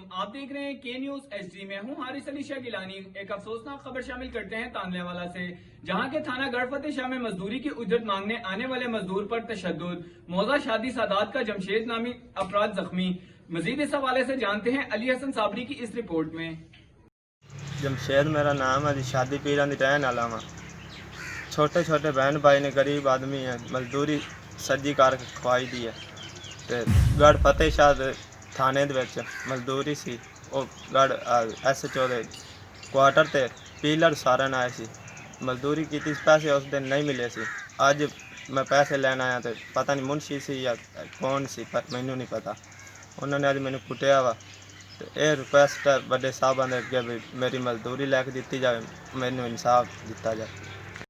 आप देख रहे हैं के न्यूज एचडी में हूं हारिस अली शाह गिलानी। एक अफसोसनाक खबर शामिल करते हैं तांदलेवाला से, जहां के थाना गढ़फतेह शाह में मजदूरी की उजरत मांगने आने वाले मजदूर पर तशद्दुद, मौजा शादी सादात का जमशेद नामी अफराद जख्मी। मजीद इस हवाले से जानते हैं अली हसन साबरी की इस रिपोर्ट में। जमशेद मेरा नाम है, शादी पीरां दी रहन वाला वा। छोटे छोटे बहन भाई ने, गरीब आदमी है, मजदूरी सज्जी कार खवाई दी है। ते गढ़ फतेह शाह थाने दे विच मजदूरी सी, वो गढ़ SHO दे क्वार्टर ते पीलर सारन आए सी। मजदूरी की पैसे उस दिन नहीं मिले सी। अज मैं पैसे लैन आया तो पता नहीं मुंशी सी या कौन सी, पर मैनू नहीं पता। उन्होंने अज मैनू कुटिया वा। तो यह रिक्वेस्ट है बड़े साहबां दे अगे भी मेरी मजदूरी लैके दी जाए, मैनू इंसाफ दिता जाए।